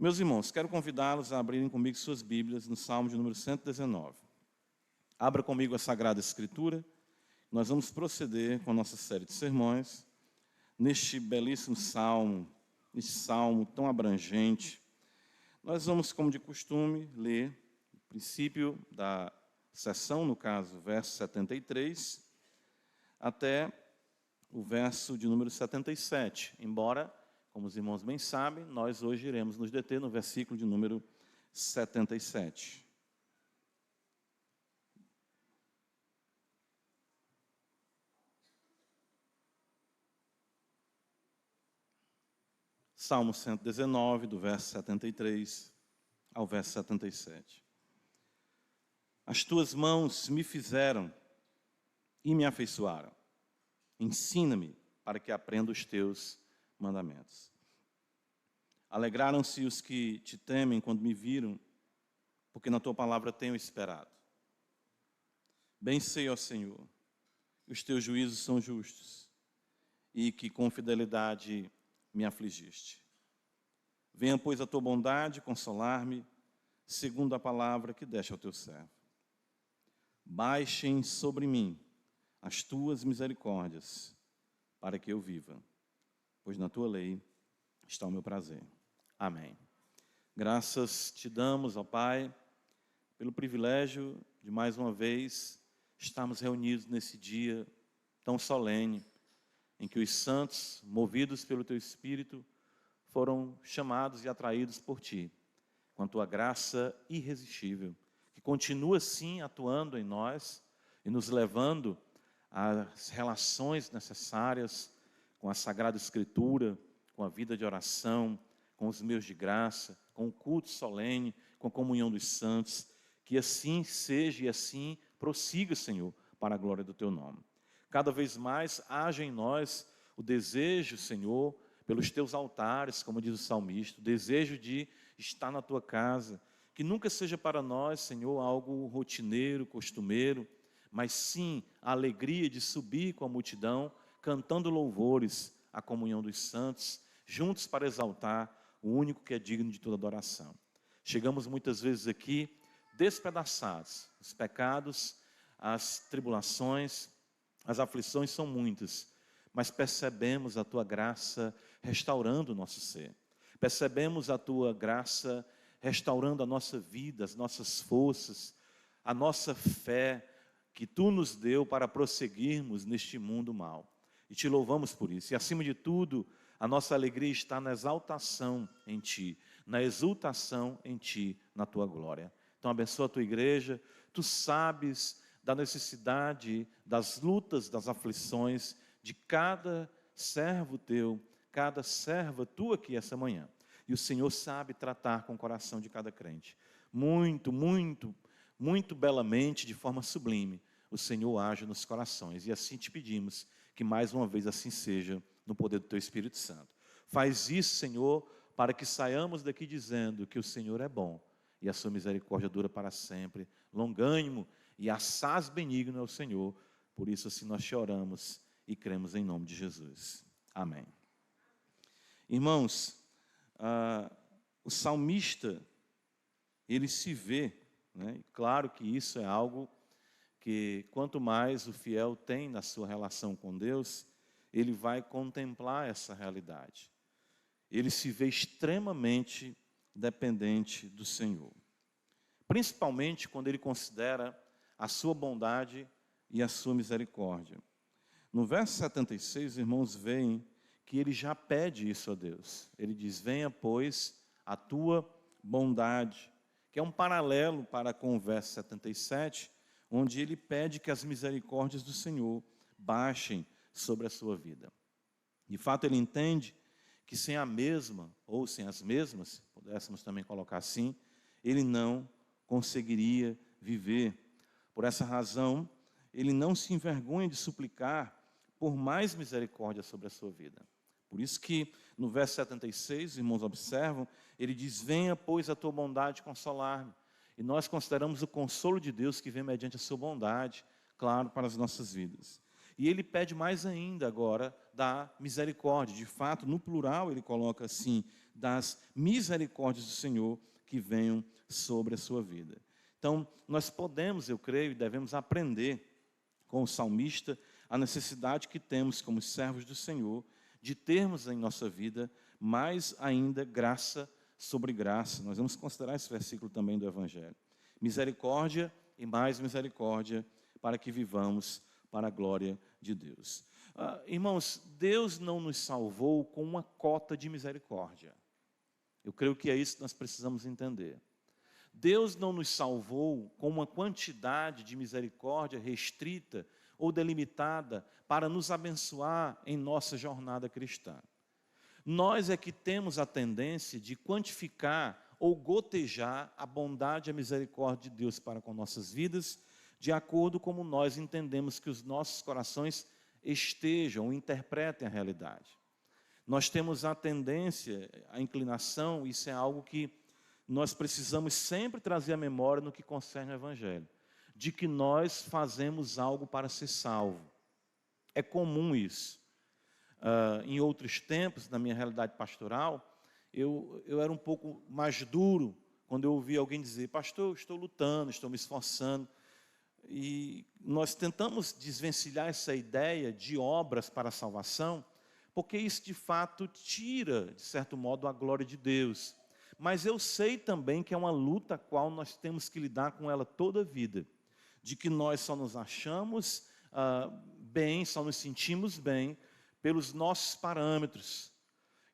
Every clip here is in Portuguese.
Meus irmãos, quero convidá-los a abrirem comigo suas Bíblias no Salmo de número 119. Abra comigo a Sagrada Escritura. Nós vamos proceder com a nossa série de sermões neste belíssimo salmo, neste salmo tão abrangente. Nós vamos, como de costume, ler o princípio da sessão, no caso, verso 73, até o verso de número 77, embora, como os irmãos bem sabem, nós hoje iremos nos deter no versículo de número 77. Salmo 119, do verso 73 ao verso 77. As tuas mãos me fizeram e me afeiçoaram. Ensina-me para que aprenda os teus mandamentos. Alegraram-se os que te temem quando me viram, porque na tua palavra tenho esperado. Bem sei, ó Senhor, que os teus juízos são justos e que com fidelidade me afligiste. Venha, pois, a tua bondade consolar-me, segundo a palavra que deste ao teu servo. Baixem sobre mim as tuas misericórdias, para que eu viva, pois na tua lei está o meu prazer. Amém. Graças te damos, ó Pai, pelo privilégio de mais uma vez estarmos reunidos nesse dia tão solene, em que os santos, movidos pelo teu Espírito, foram chamados e atraídos por ti, com a tua graça irresistível, que continua sim atuando em nós e nos levando às relações necessárias com a Sagrada Escritura, com a vida de oração, com os meios de graça, com o culto solene, com a comunhão dos santos, que assim seja e assim prossiga, Senhor, para a glória do teu nome. Cada vez mais haja em nós o desejo, Senhor, pelos teus altares, como diz o salmista, o desejo de estar na tua casa, que nunca seja para nós, Senhor, algo rotineiro, costumeiro, mas sim a alegria de subir com a multidão, cantando louvores à comunhão dos santos, juntos para exaltar o único que é digno de toda adoração. Chegamos muitas vezes aqui despedaçados, os pecados, as tribulações, as aflições são muitas, mas percebemos a tua graça restaurando o nosso ser. Percebemos a tua graça restaurando a nossa vida, as nossas forças, a nossa fé que tu nos deu para prosseguirmos neste mundo mau. E te louvamos por isso. E acima de tudo, a nossa alegria está na exaltação em ti, na exultação em ti, na tua glória. Então abençoa a tua igreja. Tu sabes da necessidade, das lutas, das aflições de cada servo teu, cada serva tua aqui essa manhã. E o Senhor sabe tratar com o coração de cada crente. Muito, muito, muito belamente, de forma sublime, o Senhor age nos corações. E assim te pedimos que mais uma vez assim seja, no poder do teu Espírito Santo. Faz isso, Senhor, para que saiamos daqui dizendo que o Senhor é bom e a sua misericórdia dura para sempre. Longânimo e assaz benigno é o Senhor. Por isso assim nós te oramos e cremos em nome de Jesus. Amém. Irmãos, o salmista, ele se vê, né? Claro que isso é algo que quanto mais o fiel tem na sua relação com Deus, ele vai contemplar essa realidade. Ele se vê extremamente dependente do Senhor. Principalmente quando ele considera a sua bondade e a sua misericórdia. No verso 76, irmãos, veem que ele já pede isso a Deus. Ele diz, venha, pois, a tua bondade, que é um paralelo para com o verso 77, onde ele pede que as misericórdias do Senhor baixem sobre a sua vida. De fato, ele entende que sem a mesma, ou sem as mesmas, pudéssemos também colocar assim, ele não conseguiria viver. Por essa razão, ele não se envergonha de suplicar por mais misericórdia sobre a sua vida. Por isso que no verso 76, irmãos, observam, ele diz, venha, pois, a tua bondade consolar-me. E nós consideramos o consolo de Deus que vem mediante a sua bondade, claro, para as nossas vidas. E ele pede mais ainda agora da misericórdia. De fato, no plural ele coloca assim, das misericórdias do Senhor que venham sobre a sua vida. Então, nós podemos, eu creio, e devemos aprender com o salmista a necessidade que temos como servos do Senhor de termos em nossa vida mais ainda graça sobre graça. Nós vamos considerar esse versículo também do Evangelho. Misericórdia e mais misericórdia para que vivamos para a glória de Deus. Irmãos, Deus não nos salvou com uma cota de misericórdia. Eu creio que é isso que nós precisamos entender. Deus não nos salvou com uma quantidade de misericórdia restrita ou delimitada para nos abençoar em nossa jornada cristã. Nós é que temos a tendência de quantificar ou gotejar a bondade e a misericórdia de Deus para com nossas vidas, de acordo com como nós entendemos que os nossos corações estejam ou interpretem a realidade. Nós temos a tendência, a inclinação, isso é algo que nós precisamos sempre trazer à memória no que concerne ao Evangelho, de que nós fazemos algo para ser salvo. É comum isso. Em outros tempos, na minha realidade pastoral, eu era um pouco mais duro quando eu ouvia alguém dizer: pastor, eu estou lutando, estou me esforçando. E nós tentamos desvencilhar essa ideia de obras para a salvação, porque isso de fato tira, de certo modo, a glória de Deus. Mas eu sei também que é uma luta a qual nós temos que lidar com ela toda a vida, de que nós só nos achamos bem, só nos sentimos bem pelos nossos parâmetros.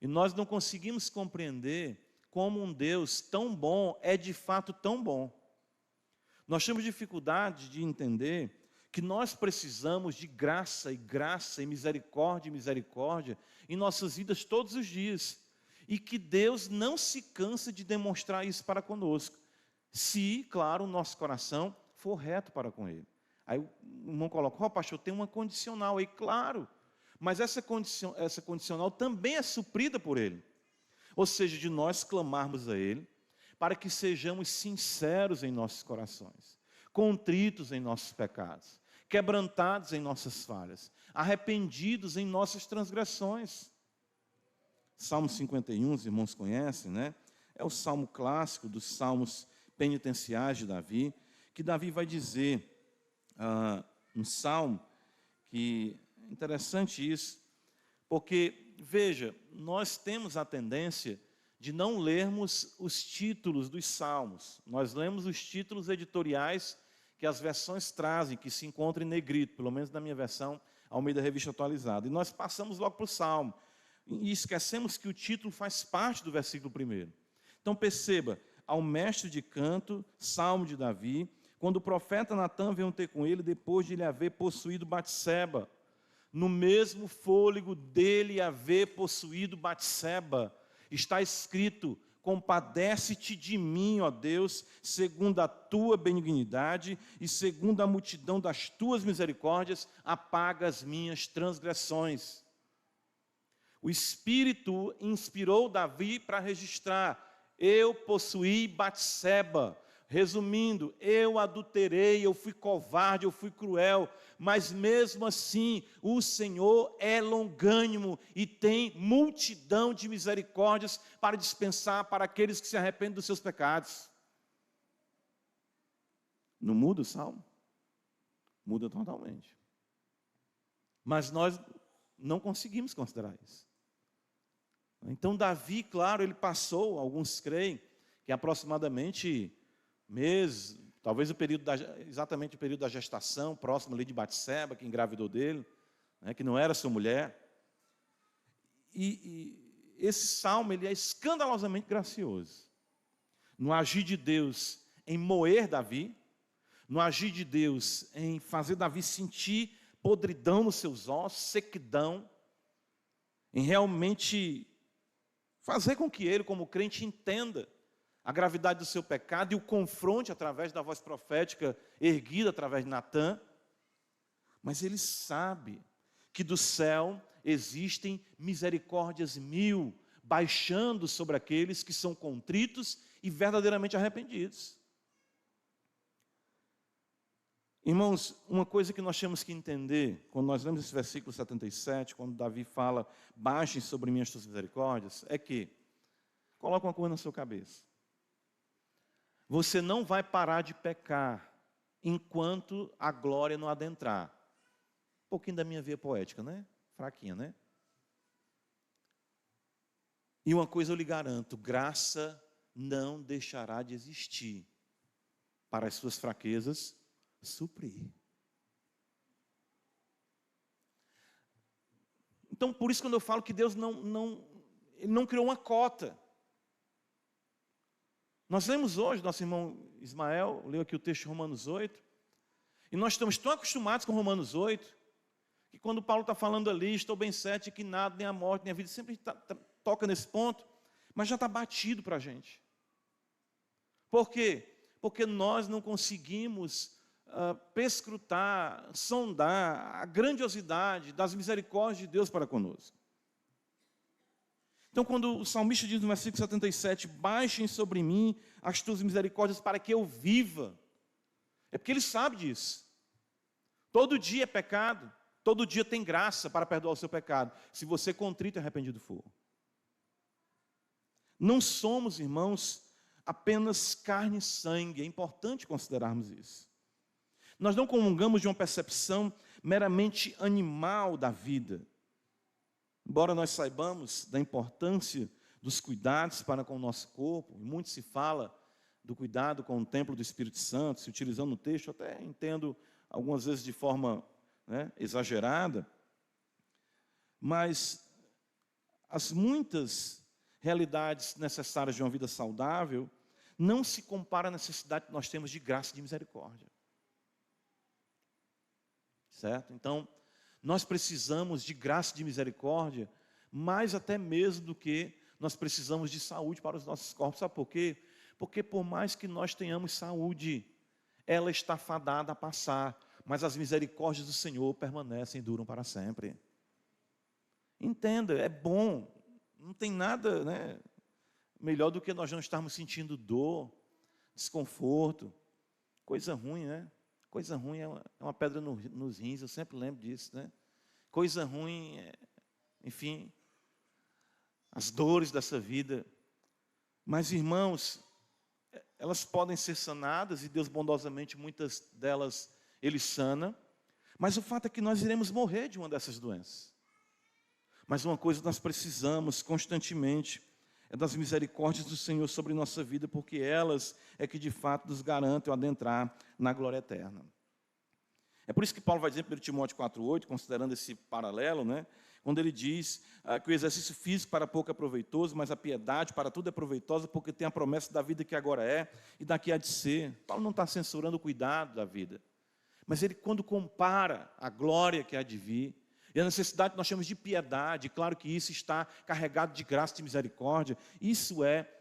E nós não conseguimos compreender como um Deus tão bom é de fato tão bom. Nós temos dificuldade de entender que nós precisamos de graça e misericórdia em nossas vidas todos os dias. E que Deus não se cansa de demonstrar isso para conosco, se, claro, o nosso coração for reto para com Ele. Aí o irmão coloca: pastor, tem uma condicional aí, claro, mas essa condicional também é suprida por Ele. Ou seja, de nós clamarmos a Ele, para que sejamos sinceros em nossos corações, contritos em nossos pecados, quebrantados em nossas falhas, arrependidos em nossas transgressões. Salmo 51, os irmãos conhecem, né? É o salmo clássico dos salmos penitenciais de Davi, que Davi vai dizer, um salmo que é interessante isso, porque, veja, nós temos a tendência de não lermos os títulos dos salmos. Nós lemos os títulos editoriais que as versões trazem, que se encontram em negrito, pelo menos na minha versão, Almeida Revista Atualizada. E nós passamos logo para o salmo. E esquecemos que o título faz parte do versículo 1. Então perceba: ao mestre de canto, salmo de Davi, quando o profeta Natã veio ter com ele, depois de ele haver possuído Batseba. No mesmo fôlego dele haver possuído Batseba, está escrito: compadece-te de mim, ó Deus, segundo a tua benignidade e segundo a multidão das tuas misericórdias, apaga as minhas transgressões. O Espírito inspirou Davi para registrar: eu possuí Batseba. Resumindo, eu adulterei, eu fui covarde, eu fui cruel, mas mesmo assim o Senhor é longânimo e tem multidão de misericórdias para dispensar para aqueles que se arrependem dos seus pecados. Não muda o salmo? Muda totalmente. Mas nós não conseguimos considerar isso. Então Davi, claro, ele passou, alguns creem, que aproximadamente meses, talvez exatamente o período da gestação, próximo ali de Batseba, que engravidou dele, né, que não era sua mulher. E esse salmo ele é escandalosamente gracioso. No agir de Deus em moer Davi, no agir de Deus em fazer Davi sentir podridão nos seus ossos, sequidão, em realmente fazer com que ele, como crente, entenda a gravidade do seu pecado e o confronte através da voz profética erguida através de Natã. Mas ele sabe que do céu existem misericórdias 1000 baixando sobre aqueles que são contritos e verdadeiramente arrependidos. Irmãos, uma coisa que nós temos que entender, quando nós lemos esse versículo 77, quando Davi fala, baixem sobre mim as tuas misericórdias, é que, coloca uma coisa na sua cabeça. Você não vai parar de pecar enquanto a glória não adentrar. Um pouquinho da minha veia poética, né? Fraquinha, né? E uma coisa eu lhe garanto, graça não deixará de existir para as suas fraquezas suprir. Então, por isso quando eu falo que Deus Ele não criou uma cota. Nós lemos hoje, nosso irmão Ismael leu aqui o texto de Romanos 8, e nós estamos tão acostumados com Romanos 8, que quando Paulo está falando ali, estou bem certo de que nada, nem a morte, nem a vida, sempre toca nesse ponto, mas já está batido para a gente. Por quê? Porque nós não conseguimos perscrutar, sondar a grandiosidade das misericórdias de Deus para conosco. Então, quando o salmista diz no versículo 77, baixem sobre mim as tuas misericórdias para que eu viva, é porque ele sabe disso. Todo dia é pecado, todo dia tem graça para perdoar o seu pecado, se você contrito e arrependido for. Não somos, irmãos, apenas carne e sangue, é importante considerarmos isso. Nós não comungamos de uma percepção meramente animal da vida. Embora nós saibamos da importância dos cuidados para com o nosso corpo, e muito se fala do cuidado com o templo do Espírito Santo, se utilizando o texto, eu até entendo algumas vezes de forma exagerada, mas as muitas realidades necessárias de uma vida saudável não se compara à necessidade que nós temos de graça e de misericórdia. Certo? Então, nós precisamos de graça e de misericórdia, mais até mesmo do que nós precisamos de saúde para os nossos corpos. Sabe por quê? Porque por mais que nós tenhamos saúde, ela está fadada a passar, mas as misericórdias do Senhor permanecem e duram para sempre. Entenda, é bom, não tem nada melhor do que nós não estarmos sentindo dor, desconforto, coisa ruim, né? Coisa ruim é uma pedra nos rins, eu sempre lembro disso, né? Coisa ruim, enfim, as dores dessa vida. Mas, irmãos, elas podem ser sanadas, e Deus bondosamente, muitas delas, Ele sana. Mas o fato é que nós iremos morrer de uma dessas doenças. Mas uma coisa nós precisamos constantemente, é das misericórdias do Senhor sobre nossa vida, porque elas é que de fato nos garantem o adentrar na glória eterna. É por isso que Paulo vai dizer em 1 Timóteo 4,8, considerando esse paralelo, quando ele diz que o exercício físico para pouco é proveitoso, mas a piedade para tudo é proveitosa, porque tem a promessa da vida que agora é e daqui há de ser. Paulo não está censurando o cuidado da vida, mas ele, quando compara a glória que há de vir, e a necessidade que nós chamamos de piedade, claro que isso está carregado de graça e de misericórdia, isso é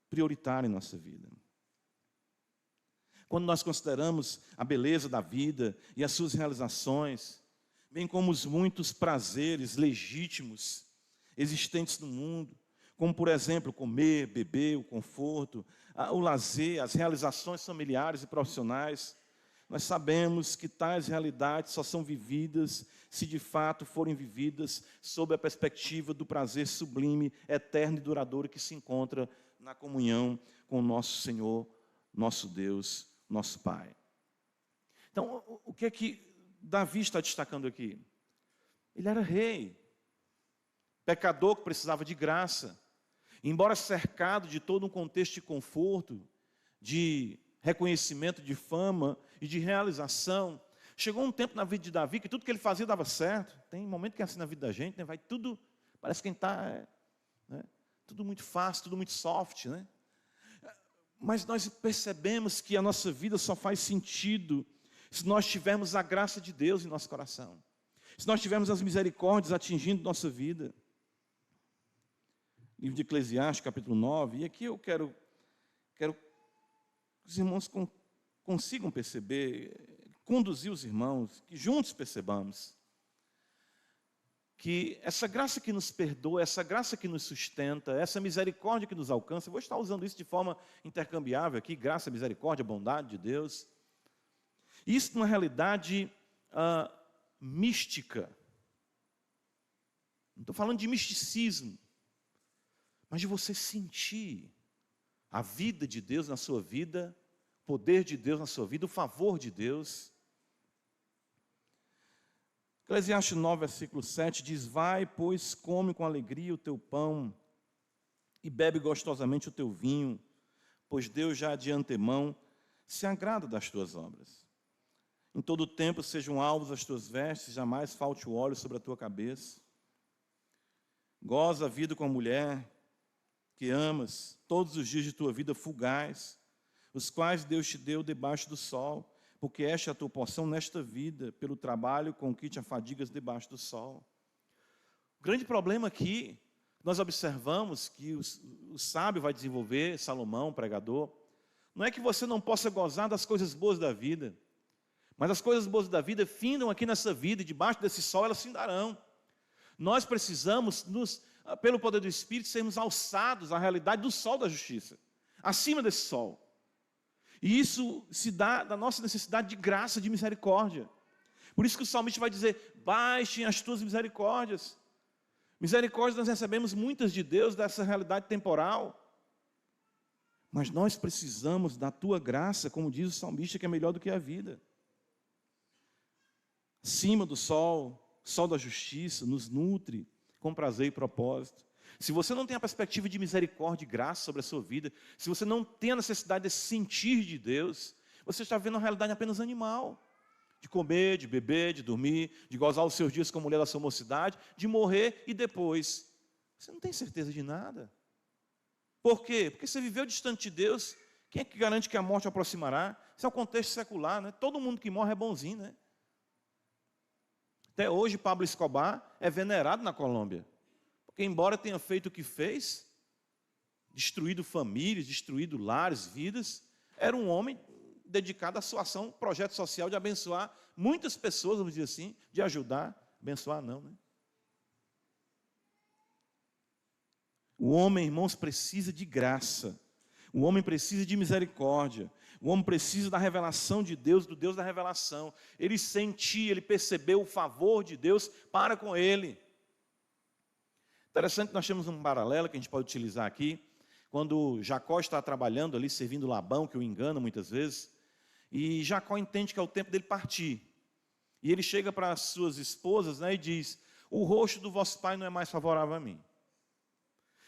prioritário em nossa vida. Quando nós consideramos a beleza da vida e as suas realizações, bem como os muitos prazeres legítimos existentes no mundo, como, por exemplo, comer, beber, o conforto, o lazer, as realizações familiares e profissionais, nós sabemos que tais realidades só são vividas se de fato forem vividas sob a perspectiva do prazer sublime, eterno e duradouro que se encontra na comunhão com o nosso Senhor, nosso Deus, nosso Pai. Então, o que é que Davi está destacando aqui? Ele era rei, pecador que precisava de graça. Embora cercado de todo um contexto de conforto, de reconhecimento, de fama e de realização, chegou um tempo na vida de Davi que tudo que ele fazia dava certo. Tem momento que é assim na vida da gente, vai tudo, parece que a gente está, tudo muito fácil, tudo muito soft, Mas nós percebemos que a nossa vida só faz sentido se nós tivermos a graça de Deus em nosso coração, se nós tivermos as misericórdias atingindo nossa vida. Livro de Eclesiastes, capítulo 9, e aqui eu quero que os irmãos consigam perceber, conduzir os irmãos, que juntos percebamos que essa graça que nos perdoa, essa graça que nos sustenta, essa misericórdia que nos alcança, eu vou estar usando isso de forma intercambiável aqui, graça, misericórdia, bondade de Deus. Isso numa realidade mística. Não estou falando de misticismo, mas de você sentir a vida de Deus na sua vida, o poder de Deus na sua vida, o favor de Deus. Eclesiastes 9, versículo 7 diz: vai, pois, come com alegria o teu pão e bebe gostosamente o teu vinho, pois Deus já de antemão se agrada das tuas obras. Em todo tempo sejam alvos as tuas vestes, jamais falte o óleo sobre a tua cabeça. Goza a vida com a mulher que amas, todos os dias de tua vida fugaz, os quais Deus te deu debaixo do sol, porque esta é a tua porção nesta vida, pelo trabalho com que te afadigas debaixo do sol. O grande problema aqui, nós observamos que o sábio vai desenvolver, Salomão, o pregador, não é que você não possa gozar das coisas boas da vida, mas as coisas boas da vida findam aqui nessa vida, e debaixo desse sol elas findarão. Nós precisamos, pelo poder do Espírito, sermos alçados à realidade do sol da justiça, acima desse sol. E isso se dá da nossa necessidade de graça, de misericórdia. Por isso que o salmista vai dizer: baixem as tuas misericórdias. Misericórdia nós recebemos muitas de Deus dessa realidade temporal. Mas nós precisamos da tua graça, como diz o salmista, que é melhor do que a vida. Acima do sol, sol da justiça, nos nutre com prazer e propósito. Se você não tem a perspectiva de misericórdia e graça sobre a sua vida, se você não tem a necessidade de sentir de Deus, você está vendo uma realidade apenas animal. De comer, de beber, de dormir, de gozar os seus dias com a mulher da sua mocidade, de morrer e depois. Você não tem certeza de nada. Por quê? Porque você viveu distante de Deus. Quem é que garante que a morte aproximará? Isso é o contexto secular, né? Todo mundo que morre é bonzinho, né? Até hoje, Pablo Escobar é venerado na Colômbia. Porque, embora tenha feito o que fez, destruído famílias, destruído lares, vidas, era um homem dedicado à sua ação, projeto social de abençoar muitas pessoas, vamos dizer assim, de ajudar. Abençoar não, né? O homem, irmãos, precisa de graça. O homem precisa de misericórdia. O homem precisa da revelação de Deus, do Deus da revelação. Ele sentia, ele percebeu o favor de Deus para com ele. Interessante, nós temos um paralelo que a gente pode utilizar aqui. Quando Jacó está trabalhando ali, servindo Labão, que o engana muitas vezes, e Jacó entende que é o tempo dele partir. E ele chega para as suas esposas, né, e diz: o rosto do vosso pai não é mais favorável a mim.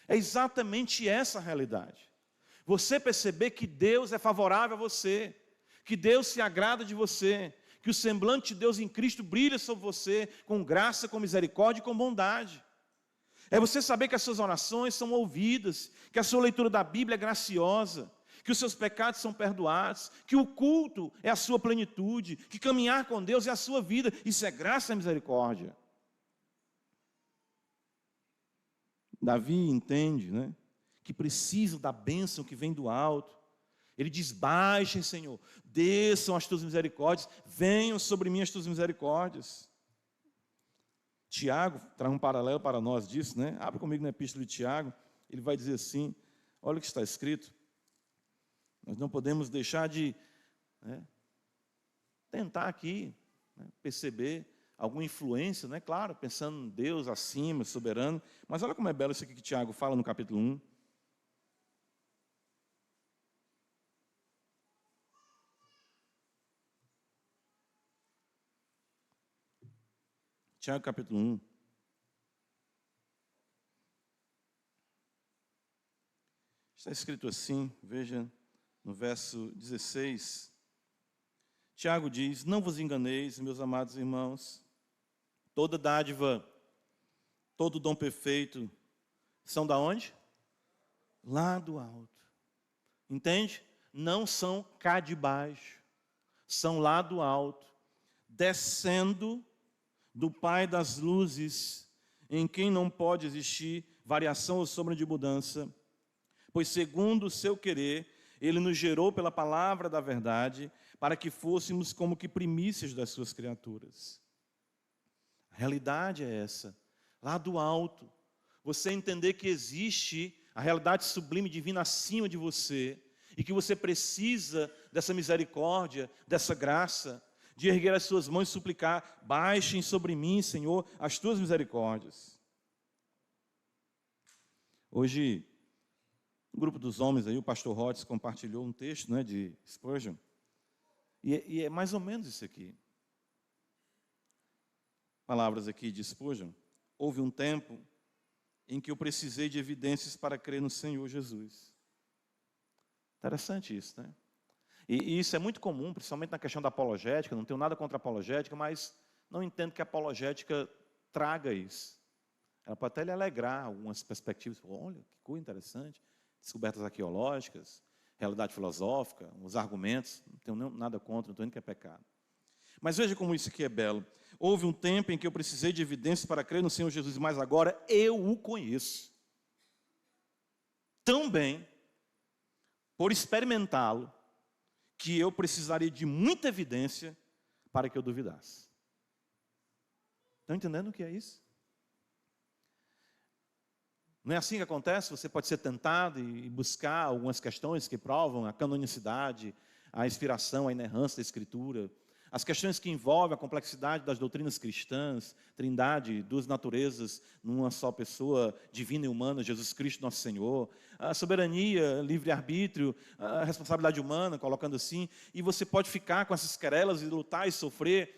É exatamente essa a realidade. Você perceber que Deus é favorável a você, que Deus se agrada de você, que o semblante de Deus em Cristo brilha sobre você, com graça, com misericórdia e com bondade. É você saber que as suas orações são ouvidas, que a sua leitura da Bíblia é graciosa, que os seus pecados são perdoados, que o culto é a sua plenitude, que caminhar com Deus é a sua vida. Isso é graça e misericórdia. Davi entende, né, que precisa da bênção que vem do alto. Ele diz: baixem, Senhor, desçam as tuas misericórdias, venham sobre mim as tuas misericórdias. Tiago traz um paralelo para nós disso, né? Abre comigo na epístola de Tiago. Ele vai dizer assim: olha o que está escrito. Nós não podemos deixar de tentar aqui, perceber alguma influência, né? Claro, pensando em Deus acima, soberano. Mas olha como é belo isso aqui que Tiago fala no capítulo 1. Tiago capítulo 1. Está escrito assim, veja no verso 16. Tiago diz: não vos enganeis, meus amados irmãos, toda dádiva, todo dom perfeito, são da onde? Lá do alto. Entende? Não são cá de baixo, são lá do alto, descendo do Pai das luzes, em quem não pode existir variação ou sombra de mudança, pois segundo o seu querer, Ele nos gerou pela palavra da verdade, para que fôssemos como que primícias das suas criaturas. A realidade é essa, lá do alto, você entender que existe a realidade sublime divina acima de você, e que você precisa dessa misericórdia, dessa graça. de erguer as suas mãos e suplicar: baixem sobre mim, Senhor, as tuas misericórdias. Hoje, um grupo dos homens aí, o pastor Rhodes compartilhou um texto, né, de Spurgeon, e é mais ou menos isso aqui. Palavras aqui de Spurgeon: houve um tempo em que eu precisei de evidências para crer no Senhor Jesus. Interessante isso, né? E isso é muito comum, principalmente na questão da apologética. Não tenho nada contra a apologética, mas não entendo que a apologética traga isso. Ela pode até lhe alegrar algumas perspectivas. Olha, que coisa interessante. Descobertas arqueológicas, realidade filosófica, os argumentos. Não tenho nada contra, não estou dizendo que é pecado. Mas veja como isso aqui é belo. Houve um tempo em que eu precisei de evidências para crer no Senhor Jesus, mas agora eu o conheço tão bem, por experimentá-lo, que eu precisaria de muita evidência para que eu duvidasse. Estão entendendo o que é isso? Não é assim que acontece? Você pode ser tentado e buscar algumas questões que provam a canonicidade, a inspiração, a inerrância da Escritura, as questões que envolvem a complexidade das doutrinas cristãs, trindade, duas naturezas numa só pessoa, divina e humana, Jesus Cristo nosso Senhor, a soberania, livre-arbítrio, a responsabilidade humana, colocando assim, e você pode ficar com essas querelas e lutar e sofrer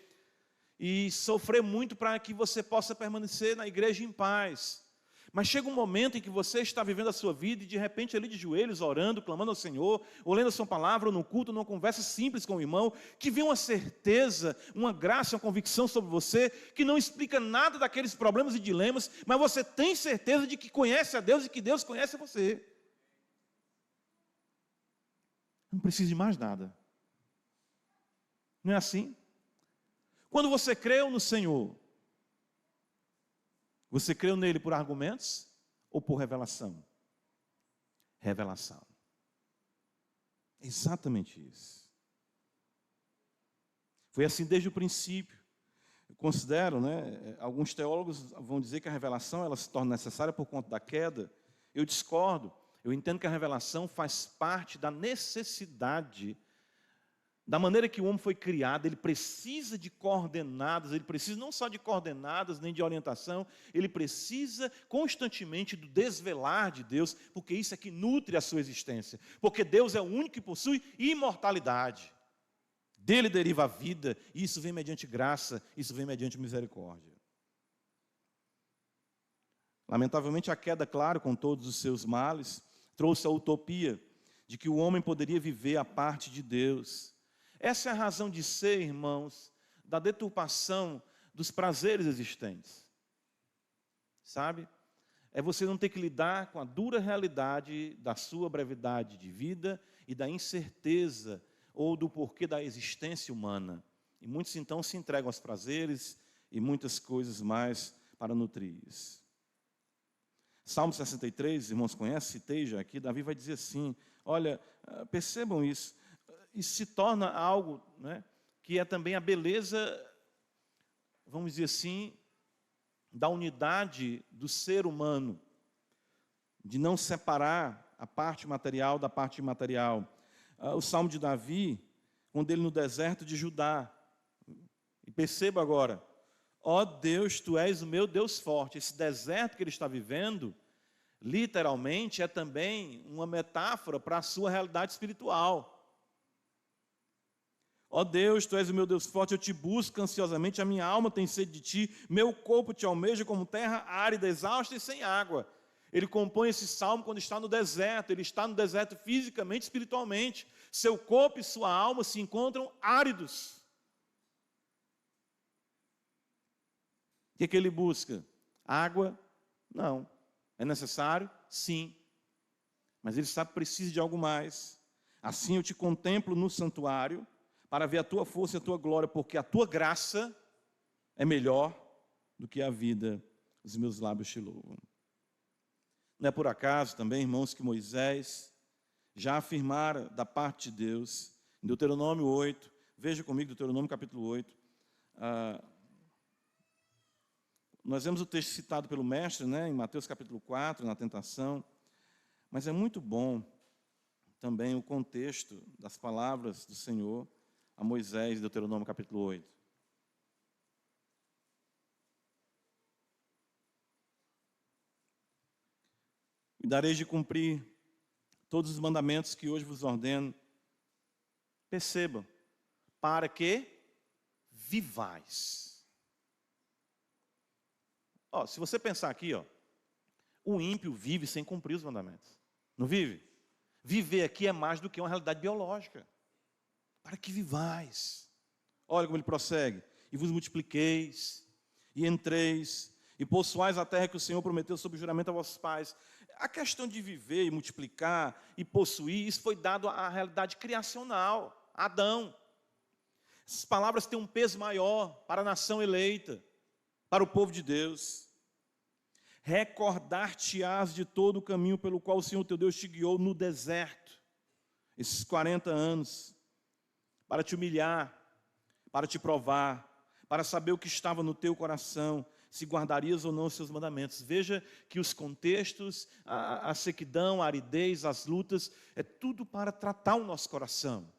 muito para que você possa permanecer na igreja em paz. Mas chega um momento em que você está vivendo a sua vida e de repente ali de joelhos, orando, clamando ao Senhor, ou lendo a sua palavra, ou no culto, ou numa conversa simples com o irmão, que vem uma certeza, uma graça, uma convicção sobre você, que não explica nada daqueles problemas e dilemas, mas você tem certeza de que conhece a Deus e que Deus conhece você. Não precisa de mais nada. Não é assim? Quando você creu no Senhor, você creu nele por argumentos ou por revelação? Revelação. Exatamente isso. Foi assim desde o princípio. Eu considero, né, alguns teólogos vão dizer que a revelação ela se torna necessária por conta da queda. Eu discordo. Eu entendo que a revelação faz parte da necessidade, da maneira que o homem foi criado. Ele precisa de coordenadas, ele precisa não só de coordenadas, nem de orientação, ele precisa constantemente do desvelar de Deus, porque isso é que nutre a sua existência. Porque Deus é o único que possui imortalidade. Dele deriva a vida, e isso vem mediante graça, isso vem mediante misericórdia. Lamentavelmente a queda, claro, com todos os seus males, trouxe a utopia de que o homem poderia viver à parte de Deus. Essa é a razão de ser, irmãos, da deturpação dos prazeres existentes. Sabe? É você não ter que lidar com a dura realidade da sua brevidade de vida e da incerteza ou do porquê da existência humana. E muitos então se entregam aos prazeres e muitas coisas mais para nutrir isso. Salmo 63, irmãos conhecem, citei já aqui, Davi vai dizer assim, olha, percebam isso, isso se torna algo, né, que é também a beleza, vamos dizer assim, da unidade do ser humano, de não separar a parte material da parte imaterial. O Salmo de Davi, quando ele no deserto de Judá, e perceba agora, ó Deus, Tu és o meu Deus forte. Esse deserto que ele está vivendo, literalmente, é também uma metáfora para a sua realidade espiritual. Ó Deus, Tu és o meu Deus forte, eu te busco ansiosamente, a minha alma tem sede de Ti, meu corpo te almeja como terra árida, exausta e sem água. Ele compõe esse salmo quando está no deserto, ele está no deserto fisicamente, espiritualmente. Seu corpo e sua alma se encontram áridos. O que é que ele busca? Água? Não. É necessário? Sim. Mas ele sabe que precisa de algo mais. Assim eu te contemplo no santuário, para ver a tua força e a tua glória, porque a tua graça é melhor do que a vida. Os meus lábios te louvam. Não é por acaso também, irmãos, que Moisés já afirmara da parte de Deus, em Deuteronômio 8, veja comigo Deuteronômio capítulo 8, nós vemos o texto citado pelo mestre, né, em Mateus capítulo 4, na tentação, mas é muito bom também o contexto das palavras do Senhor a Moisés, Deuteronômio capítulo 8. E dareis de cumprir todos os mandamentos que hoje vos ordeno. Percebam, para que vivais. Se você pensar aqui, o ímpio vive sem cumprir os mandamentos. Não vive? Viver aqui é mais do que uma realidade biológica. Para que vivais. Olha como ele prossegue. E vos multipliqueis, e entreis, e possuais a terra que o Senhor prometeu sob juramento a vossos pais. A questão de viver e multiplicar e possuir, isso foi dado à realidade criacional, a Adão. Essas palavras têm um peso maior para a nação eleita, para o povo de Deus. Recordar-te-ás de todo o caminho pelo qual o Senhor teu Deus te guiou no deserto, esses 40 anos, para te humilhar, para te provar, para saber o que estava no teu coração, se guardarias ou não os seus mandamentos. Veja que os contextos, a sequidão, a aridez, as lutas, é tudo para tratar o nosso coração.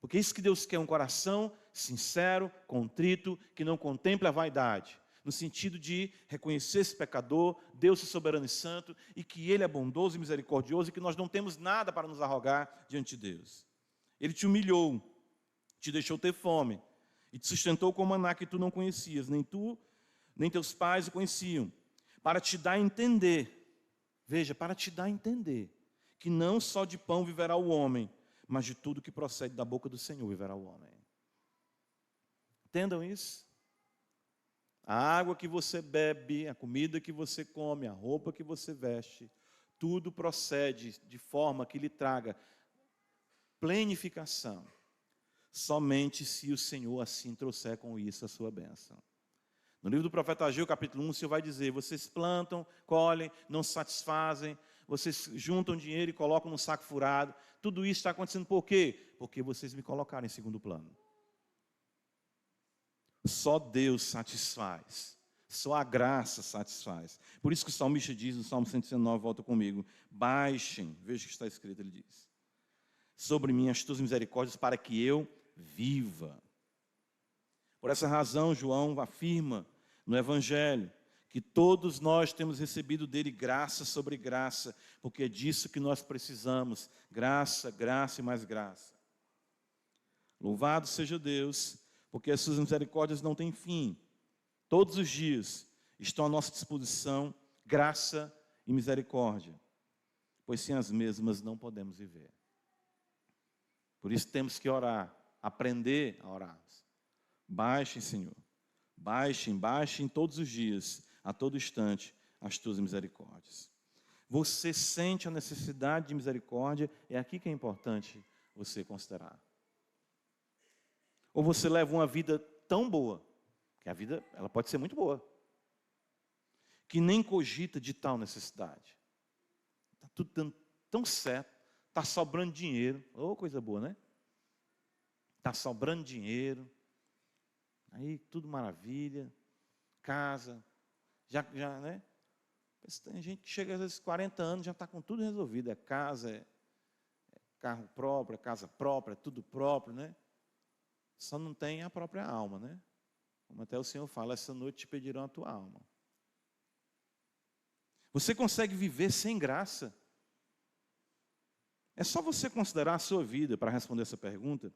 Porque é isso que Deus quer, um coração sincero, contrito, que não contempla a vaidade, no sentido de reconhecer esse pecador, Deus é soberano e santo, e que Ele é bondoso e misericordioso, e que nós não temos nada para nos arrogar diante de Deus. Ele te humilhou, te deixou ter fome, e te sustentou com maná que tu não conhecias, nem tu, nem teus pais o conheciam, para te dar a entender, veja, para te dar a entender, que não só de pão viverá o homem, mas de tudo que procede da boca do Senhor viverá o homem. Entendam isso? A água que você bebe, a comida que você come, a roupa que você veste, tudo procede de forma que lhe traga plenificação, somente se o Senhor assim trouxer com isso a sua bênção. No livro do profeta Ageu, capítulo 1, o Senhor vai dizer: vocês plantam, colhem, não se satisfazem, vocês juntam dinheiro e colocam num saco furado. Tudo isso está acontecendo por quê? Porque vocês me colocaram em segundo plano. Só Deus satisfaz. Só a graça satisfaz. Por isso que o salmista diz no Salmo 119, volta comigo: baixem, veja o que está escrito, ele diz: sobre mim as tuas misericórdias, para que eu viva. Por essa razão, João afirma no Evangelho que todos nós temos recebido dele graça sobre graça, porque é disso que nós precisamos: graça, graça e mais graça. Louvado seja Deus, porque as suas misericórdias não têm fim. Todos os dias estão à nossa disposição graça e misericórdia, pois sem as mesmas não podemos viver. Por isso temos que orar, aprender a orar. Baixem, Senhor, baixem todos os dias, a todo instante, as tuas misericórdias. Você sente a necessidade de misericórdia, é aqui que é importante você considerar. Ou você leva uma vida tão boa, que a vida ela pode ser muito boa, que nem cogita de tal necessidade. Está tudo dando tão certo, está sobrando dinheiro, coisa boa, né? Está sobrando dinheiro, aí tudo maravilha, casa, já, né? Tem gente que chega às vezes 40 anos, já está com tudo resolvido, é casa, é carro próprio, é casa própria, é tudo próprio, né? Só não tem a própria alma, né? Como até o Senhor fala: essa noite te pedirão a tua alma. Você consegue viver sem graça? É só você considerar a sua vida para responder essa pergunta,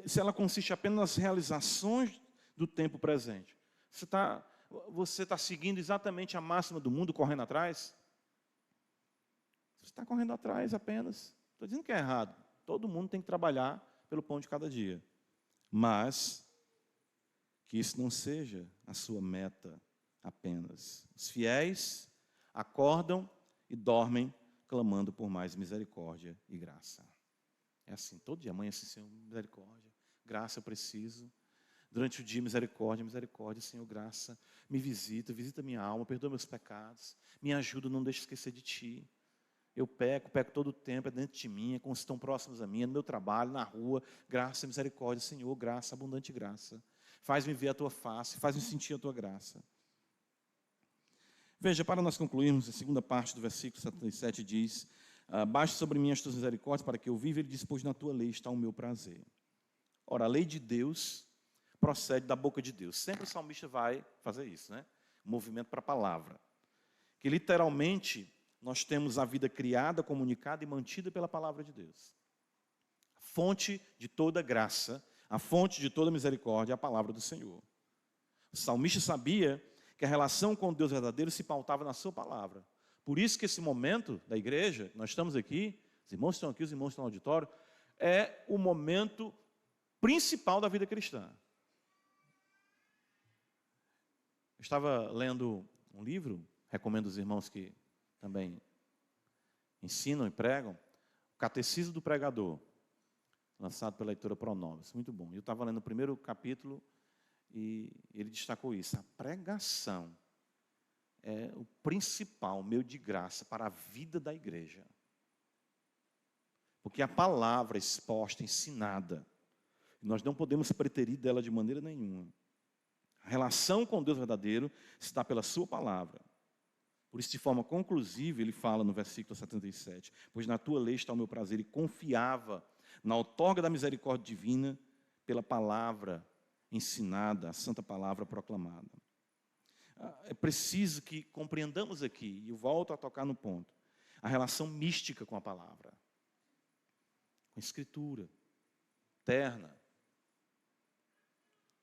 se ela consiste apenas nas realizações do tempo presente. Você está seguindo exatamente a máxima do mundo, correndo atrás? Você está correndo atrás apenas. Estou dizendo que é errado. Todo mundo tem que trabalhar pelo pão de cada dia. Mas que isso não seja a sua meta apenas. Os fiéis acordam e dormem clamando por mais misericórdia e graça. É assim, todo dia, amanhã, Senhor, misericórdia, graça eu preciso. Durante o dia, misericórdia, misericórdia, Senhor, graça, me visita minha alma, perdoa meus pecados, me ajuda, não deixe esquecer de Ti. Eu peco todo o tempo, é dentro de mim, é com os que estão próximos a mim, é no meu trabalho, na rua. Graça e misericórdia, Senhor, graça, abundante graça. Faz-me ver a Tua face, faz-me sentir a Tua graça. Veja, para nós concluirmos, a segunda parte do versículo 77 diz: baixe sobre mim as Tuas misericórdias, para que eu viva. Ele diz: pois na Tua lei está o meu prazer. Ora, a lei de Deus procede da boca de Deus. Sempre o salmista vai fazer isso, né? Movimento para a palavra. Que literalmente nós temos a vida criada, comunicada e mantida pela palavra de Deus. A fonte de toda graça, a fonte de toda misericórdia é a palavra do Senhor. O salmista sabia que a relação com o Deus verdadeiro se pautava na sua palavra. Por isso que esse momento da igreja, nós estamos aqui, os irmãos estão aqui, os irmãos estão no auditório, é o momento principal da vida cristã. Eu estava lendo um livro, recomendo aos irmãos que também ensinam e pregam, o Catecismo do Pregador, lançado pela editora Pronovis, muito bom. Eu estava lendo o primeiro capítulo e ele destacou isso. A pregação é o principal meio de graça para a vida da igreja. Porque a palavra exposta, ensinada, nós não podemos preterir dela de maneira nenhuma. A relação com Deus verdadeiro se dá pela sua palavra. Por isso, de forma conclusiva, ele fala no versículo 77, pois na tua lei está o meu prazer, e confiava na outorga da misericórdia divina pela palavra ensinada, a santa palavra proclamada. É preciso que compreendamos aqui, e eu volto a tocar no ponto, a relação mística com a palavra, com a Escritura, eterna.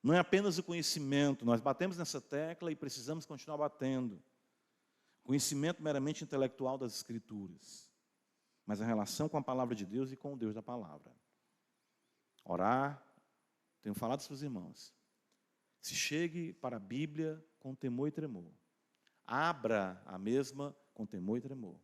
Não é apenas o conhecimento, nós batemos nessa tecla e precisamos continuar batendo. Conhecimento meramente intelectual das Escrituras, mas a relação com a palavra de Deus e com o Deus da palavra. Orar, tenho falado isso para os irmãos, se chegue para a Bíblia com temor e tremor. Abra a mesma com temor e tremor.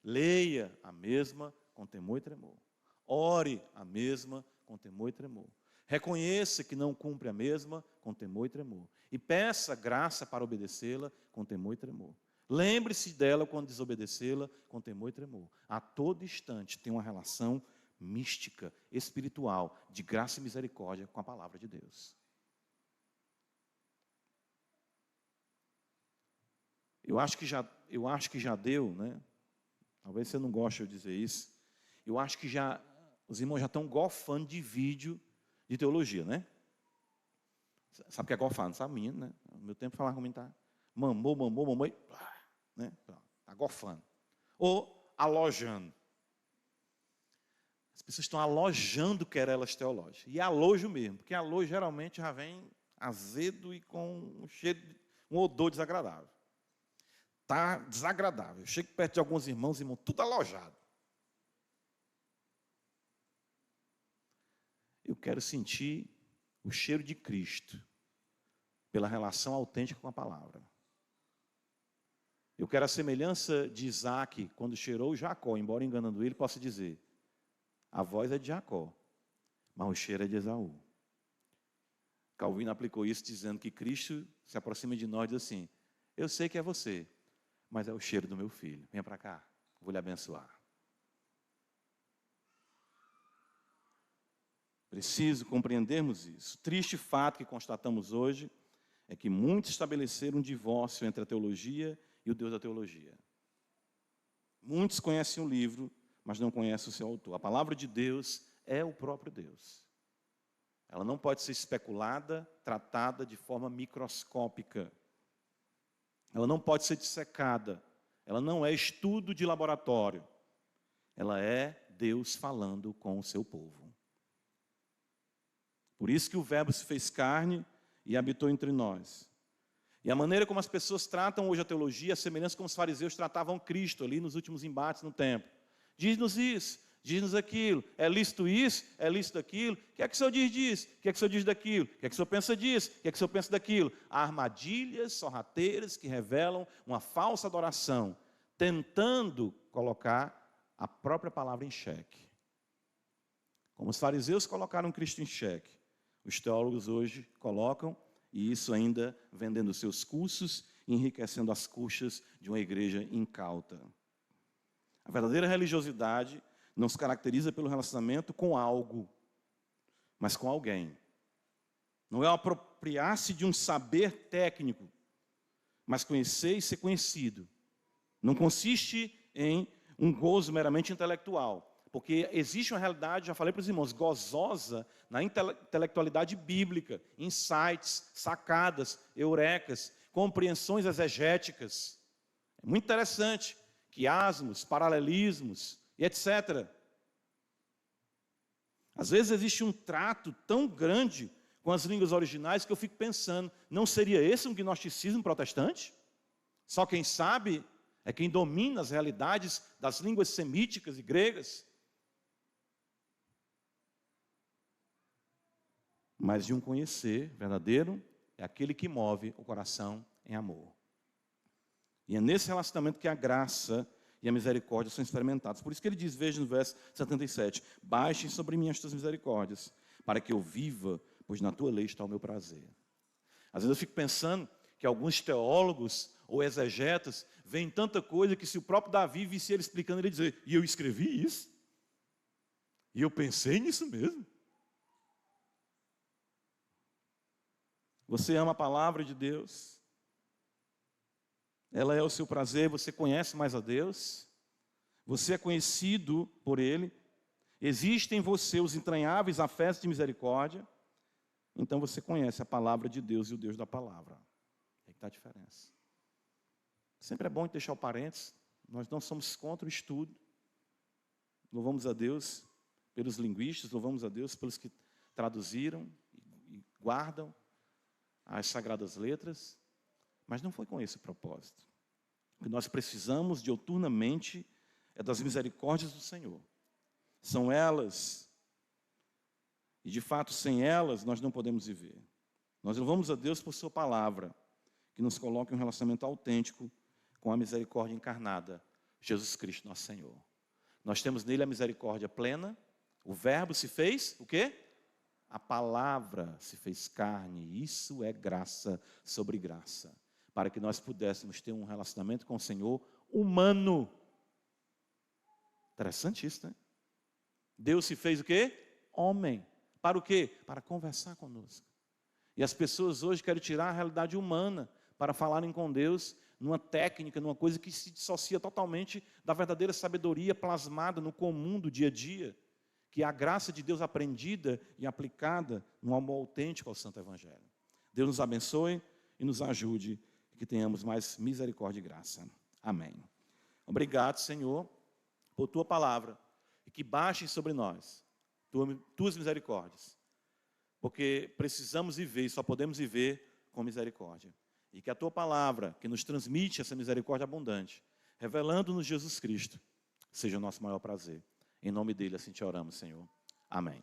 Leia a mesma com temor e tremor. Ore a mesma com temor e tremor. Reconheça que não cumpre a mesma com temor e tremor. E peça graça para obedecê-la com temor e tremor. Lembre-se dela quando desobedecê-la com temor e tremor. A todo instante tem uma relação mística, espiritual, de graça e misericórdia com a palavra de Deus. Eu acho que já deu, né? Talvez você não goste de dizer isso. Eu acho que os irmãos já estão golfando de vídeo de teologia, né? Sabe o que é golfar? Não sabe, menino, né? No meu tempo falava comigo, tá? Mamou, né? Está golfando. Ou alojando. As pessoas estão alojando querelas teológicas. E alojo mesmo, porque alojo geralmente já vem azedo e com um cheiro, um odor desagradável. Está desagradável. Eu chego perto de alguns irmãos tudo alojado. Eu quero sentir o cheiro de Cristo pela relação autêntica com a palavra. Eu quero a semelhança de Isaac, quando cheirou Jacó, embora enganando ele, possa dizer, a voz é de Jacó, mas o cheiro é de Esaú. Calvino aplicou isso dizendo que Cristo se aproxima de nós e diz assim, eu sei que é você, mas é o cheiro do meu filho. Venha para cá, vou lhe abençoar. Preciso compreendermos isso. O triste fato que constatamos hoje é que muitos estabeleceram um divórcio entre a teologia e o Deus da teologia. Muitos conhecem o livro, mas não conhecem o seu autor. A palavra de Deus é o próprio Deus. Ela não pode ser especulada, tratada de forma microscópica. Ela não pode ser dissecada. Ela não é estudo de laboratório. Ela é Deus falando com o seu povo. Por isso que o Verbo se fez carne e habitou entre nós. E a maneira como as pessoas tratam hoje a teologia, a semelhança como os fariseus tratavam Cristo ali nos últimos embates no templo. Diz-nos isso, diz-nos aquilo, é lícito isso, é lícito aquilo. O que é que o Senhor diz disso? O que é que o Senhor diz daquilo? O que é que o Senhor pensa disso? O que é que o Senhor pensa daquilo? Armadilhas sorrateiras que revelam uma falsa adoração, tentando colocar a própria palavra em xeque. Como os fariseus colocaram Cristo em xeque, os teólogos hoje colocam, e isso ainda vendendo seus cursos e enriquecendo as custas de uma igreja incauta. A verdadeira religiosidade não se caracteriza pelo relacionamento com algo, mas com alguém. Não é apropriar-se de um saber técnico, mas conhecer e ser conhecido. Não consiste em um gozo meramente intelectual. Porque existe uma realidade, já falei para os irmãos, gozosa na intelectualidade bíblica, insights, sacadas, eurecas, compreensões exegéticas. É muito interessante, quiasmos, paralelismos e etc. Às vezes existe um trato tão grande com as línguas originais que eu fico pensando, não seria esse um gnosticismo protestante? Só quem sabe é quem domina as realidades das línguas semíticas e gregas. Mas de um conhecer verdadeiro é aquele que move o coração em amor. E é nesse relacionamento que a graça e a misericórdia são experimentados. Por isso que ele diz, veja no verso 77, baixem sobre mim as tuas misericórdias, para que eu viva, pois na tua lei está o meu prazer. Às vezes eu fico pensando que alguns teólogos ou exegetas veem tanta coisa que se o próprio Davi visse ele explicando, ele dizer, e eu escrevi isso? E eu pensei nisso mesmo? Você ama a palavra de Deus? Ela é o seu prazer, você conhece mais a Deus? Você é conhecido por Ele? Existem em você os entranháveis afetos de misericórdia? Então você conhece a palavra de Deus e o Deus da palavra. Aí que está a diferença. Sempre é bom deixar o parênteses. Nós não somos contra o estudo. Louvamos a Deus pelos linguistas, louvamos a Deus pelos que traduziram e guardam as sagradas letras. Mas não foi com esse propósito. O que nós precisamos diuturnamente é das misericórdias do Senhor. São elas, e de fato sem elas nós não podemos viver. Nós louvamos a Deus por sua palavra, que nos coloca em um relacionamento autêntico com a misericórdia encarnada, Jesus Cristo, nosso Senhor. Nós temos nele a misericórdia plena, o verbo se fez, o quê? A palavra se fez carne, isso é graça sobre graça. Para que nós pudéssemos ter um relacionamento com o Senhor humano. Interessante isso, né? Deus se fez o quê? Homem. Para o quê? Para conversar conosco. E as pessoas hoje querem tirar a realidade humana para falarem com Deus numa técnica, numa coisa que se dissocia totalmente da verdadeira sabedoria plasmada no comum do dia a dia, que é a graça de Deus aprendida e aplicada no amor autêntico ao Santo Evangelho. Deus nos abençoe e nos ajude, que tenhamos mais misericórdia e graça. Amém. Obrigado, Senhor, por Tua palavra, e que baixem sobre nós Tuas misericórdias, porque precisamos viver e só podemos viver com misericórdia. E que a Tua palavra, que nos transmite essa misericórdia abundante, revelando-nos Jesus Cristo, seja o nosso maior prazer. Em nome dele, assim te oramos, Senhor. Amém.